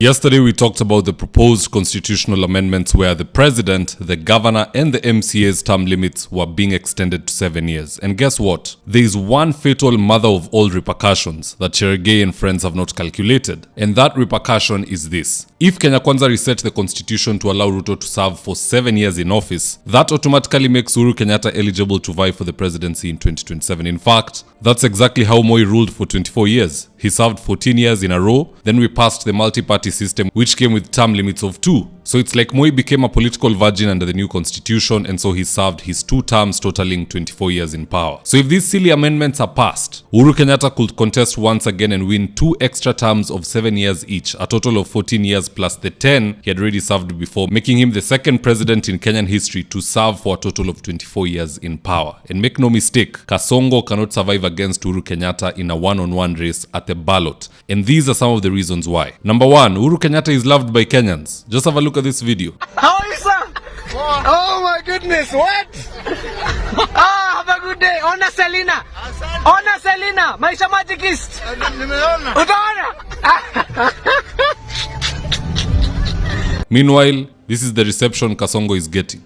Yesterday we talked about the proposed constitutional amendments where the president, the governor and the MCA's term limits were being extended to 7 years. And guess what? There is one fatal mother of all repercussions that Cherargei and friends have not calculated. And that repercussion is this. If Kenya Kwanza reset the constitution to allow Ruto to serve for 7 years in office, that automatically makes Uhuru Kenyatta eligible to vie for the presidency in 2027. In fact, that's exactly how Moi ruled for 24 years. He served 14 years in a row, then we passed the multi-party system which came with term limits of 2. So it's like Moi became a political virgin under the new constitution, and so he served his 2 terms totaling 24 years in power. So if these silly amendments are passed, Uhuru Kenyatta could contest once again and win 2 extra terms of 7 years each, a total of 14 years plus the 10 he had already served before, making him the second president in Kenyan history to serve for a total of 24 years in power. And make no mistake, Kasongo cannot survive against Uhuru Kenyatta in a one-on-one race at the ballot. And these are some of the reasons why. Number 1, Uhuru Kenyatta is loved by Kenyans. Just have a look at this video. How are you, sir? Oh my goodness, what? Have a good day. Ona Selina. Ona Selina, maisha magicist. Nimeona. Utaona? Meanwhile, this is the reception Kasongo is getting.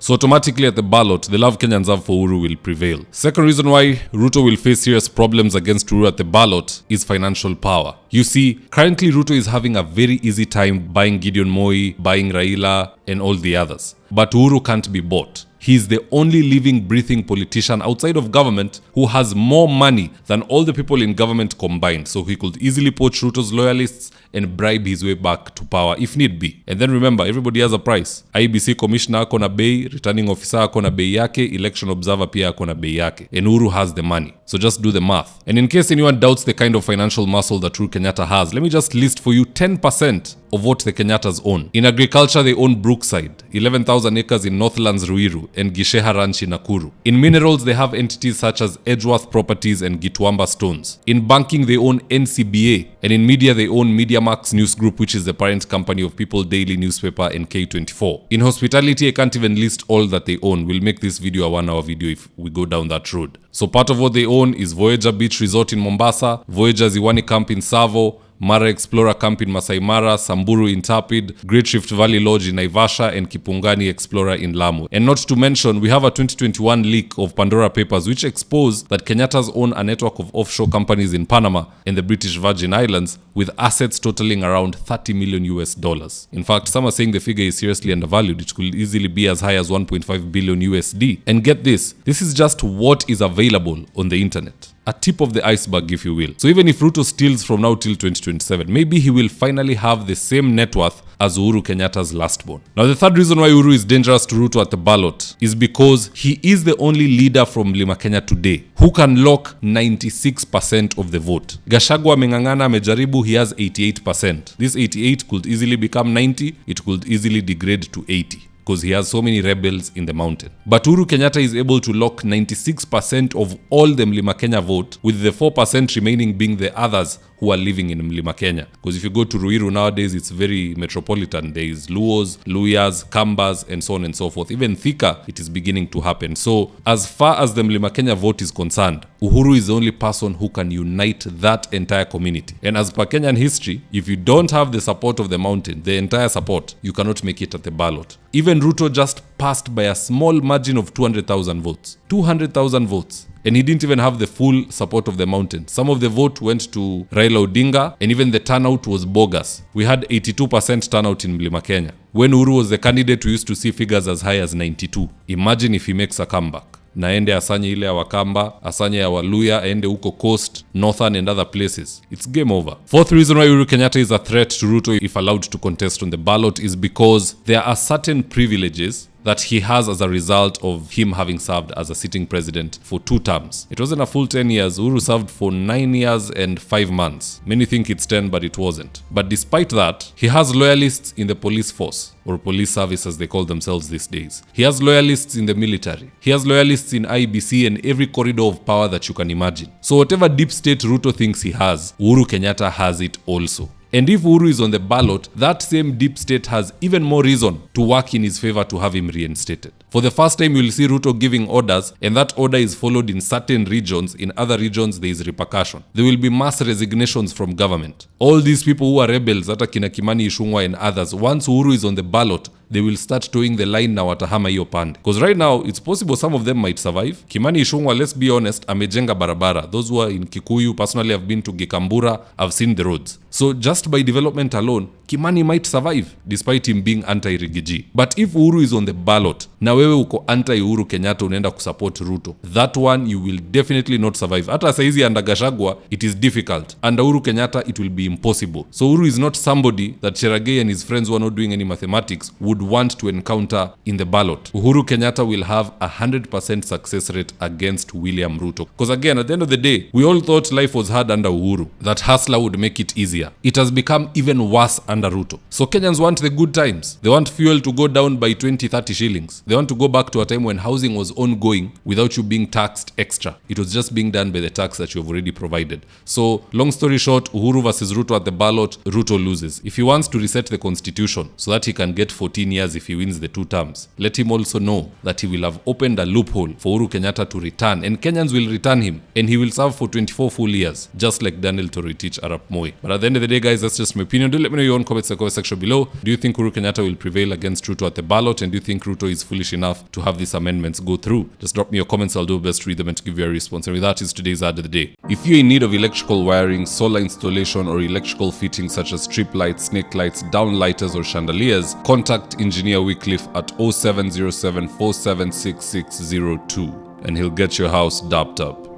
So automatically at the ballot, the love Kenyans have for Uhuru will prevail. Second reason why Ruto will face serious problems against Uhuru at the ballot is financial power. You see, currently Ruto is having a very easy time buying Gideon Moi, buying Raila and all the others. But Uhuru can't be bought. He is the only living, breathing politician outside of government who has more money than all the people in government combined. So he could easily poach Ruto's loyalists and bribe his way back to power if need be. And then remember, everybody has a price. IBC commissioner ako na bei, returning officer ako na bei yake, election observer pia ako na bei yake. And Uhuru has the money. So just do the math. And in case anyone doubts the kind of financial muscle that Uhuru Kenyatta has, let me just list for you 10% of what the Kenyattas own. In agriculture, they own Brookside, 11,000 acres in Northlands Ruiru, and Gisheha Ranch in Nakuru. In minerals, they have entities such as Edgeworth Properties and Gitwamba Stones. In banking, they own NCBA, and in media, they own MediaMax News Group, which is the parent company of People Daily newspaper and K24. In hospitality, I can't even list all that they own. We'll make this video a 1-hour video if we go down that road. So part of what they own is Voyager Beach Resort in Mombasa, Voyager Ziwani Camp in Savo, Mara Explorer Camp in Masai Mara, Samburu in Tapid, Great Rift Valley Lodge in Naivasha, and Kipungani Explorer in Lamu. And not to mention, we have a 2021 leak of Pandora Papers which exposed that Kenyatta's own a network of offshore companies in Panama and the British Virgin Islands with assets totaling around $30 million US. In fact, some are saying the figure is seriously undervalued. It could easily be as high as 1.5 billion USD. And get this is just what is available on the internet. A tip of the iceberg, if you will. So even if Ruto steals from now till 2027, maybe he will finally have the same net worth as Uhuru Kenyatta's lastborn. Now the third reason why Uhuru is dangerous to Ruto at the ballot is because he is the only leader from Mlima Kenya today who can lock 96% of the vote. Gachagua ameng'ang'ana, amejaribu, he has 88%. This 88 could easily become 90, it could easily degrade to 80. Because he has so many rebels in the mountain. But Uhuru Kenyatta is able to lock 96% of all the Mlima Kenya vote, with the 4% remaining being the others who are living in Mlima Kenya. Because if you go to Ruiru nowadays, it's very metropolitan. There is Luos, Luyas, Kambas, and so on and so forth. Even Thika, it is beginning to happen. So as far as the Mlima Kenya vote is concerned, Uhuru is the only person who can unite that entire community. And as per Kenyan history, if you don't have the support of the mountain, the entire support, you cannot make it at the ballot. Even Ruto just passed by a small margin of 200,000 votes. 200,000 votes. And he didn't even have the full support of the mountain. Some of the vote went to Raila Odinga, and even the turnout was bogus. We had 82% turnout in Mlima Kenya. When Uhuru was the candidate, we used to see figures as high as 92. Imagine if he makes a comeback. Naende asanye ile ya Wakamba, asanye ya Waluya, aende uko Coast, Northern and other places. It's game over. Fourth reason why Uhuru Kenyatta is a threat to Ruto if allowed to contest on the ballot is because there are certain privileges that he has as a result of him having served as a sitting president for 2 terms. It wasn't a full 10 years. Uhuru served for 9 years and 5 months. Many think it's 10, but it wasn't. But despite that, he has loyalists in the police force, or police service as they call themselves these days. He has loyalists in the military. He has loyalists in IBC and every corridor of power that you can imagine. So whatever deep state Ruto thinks he has, Uhuru Kenyatta has it also. And if Uhuru is on the ballot, that same deep state has even more reason to work in his favor to have him reinstated. For the first time, you'll see Ruto giving orders, and that order is followed in certain regions. In other regions, there is repercussion. There will be mass resignations from government. All these people who are rebels, hata kina Kimani Ichung'wah and others, once Uhuru is on the ballot, they will start towing the line na watahama hiyo pande. Because right now, it's possible some of them might survive. Kimani Ichung'wah, let's be honest, amejenga barabara. Those who are in Kikuyu, personally I've been to Gikambura, I've seen the roads. So just by development alone, Kimani might survive despite him being anti-Rigiji. But if Uhuru is on the ballot, na wewe uko anti-Uhuru Kenyatta unaenda kusupport Ruto, that one you will definitely not survive. Hata saizi under Gachagua, it is difficult. Under Uhuru Kenyatta, it will be impossible. So Uhuru is not somebody that Cherargei and his friends who are not doing any mathematics would want to encounter in the ballot. Uhuru Kenyatta will have 100% success rate against William Ruto. Because again, at the end of the day, we all thought life was hard under Uhuru, that hustler would make it easier. It has become even worse under Ruto. So Kenyans want the good times. They want fuel to go down by 20-30 shillings. They want to go back to a time when housing was ongoing without you being taxed extra. It was just being done by the tax that you have already provided. So long story short, Uhuru versus Ruto at the ballot, Ruto loses. If he wants to reset the constitution so that he can get 14 years if he wins the 2 terms, let him also know that he will have opened a loophole for Uhuru Kenyatta to return, and Kenyans will return him, and he will serve for 24 full years, just like Daniel Toroitich Arap Moi. But at the end of the day, guys, that's just my opinion. Do let me know your own comments in the comment section below. Do you think Uhuru Kenyatta will prevail against Ruto at the ballot, and do you think Ruto is foolish enough to have these amendments go through? Just drop me your comments. I'll do my best to read them and to give you a response. And with that is today's ad of the day. If you're in need of electrical wiring, solar installation, or electrical fittings such as strip lights, snake lights, downlighters, or chandeliers, contact Engineer Wycliffe at 0707 476602 and he'll get your house dapped up.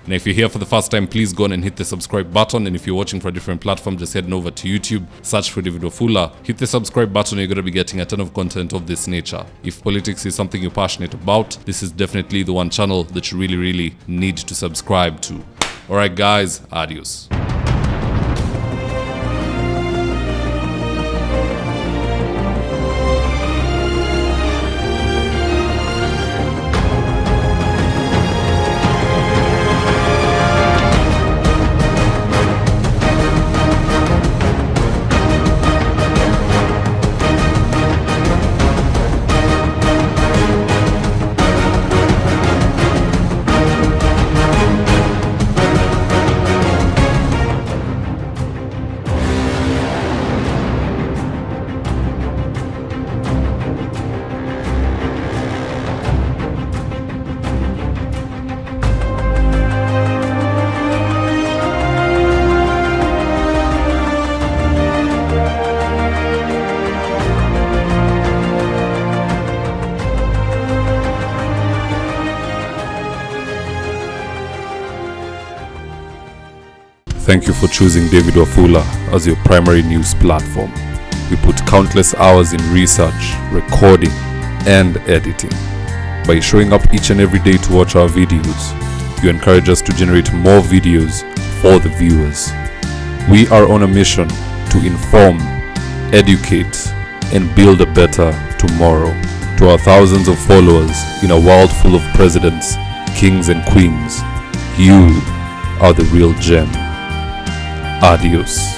Now, if you're here for the first time, please go on and hit the subscribe button. And if you're watching for a different platform, just head over to YouTube, search for David Wafula, hit the subscribe button, you're going to be getting a ton of content of this nature. If politics is something you're passionate about, this is definitely the one channel that you really need to subscribe to. Alright guys, adios. Thank you for choosing David Wafula as your primary news platform. We put countless hours in research, recording, and editing. By showing up each and every day to watch our videos, you encourage us to generate more videos for the viewers. We are on a mission to inform, educate, and build a better tomorrow. To our thousands of followers in a world full of presidents, kings, and queens, you are the real gem. Adios.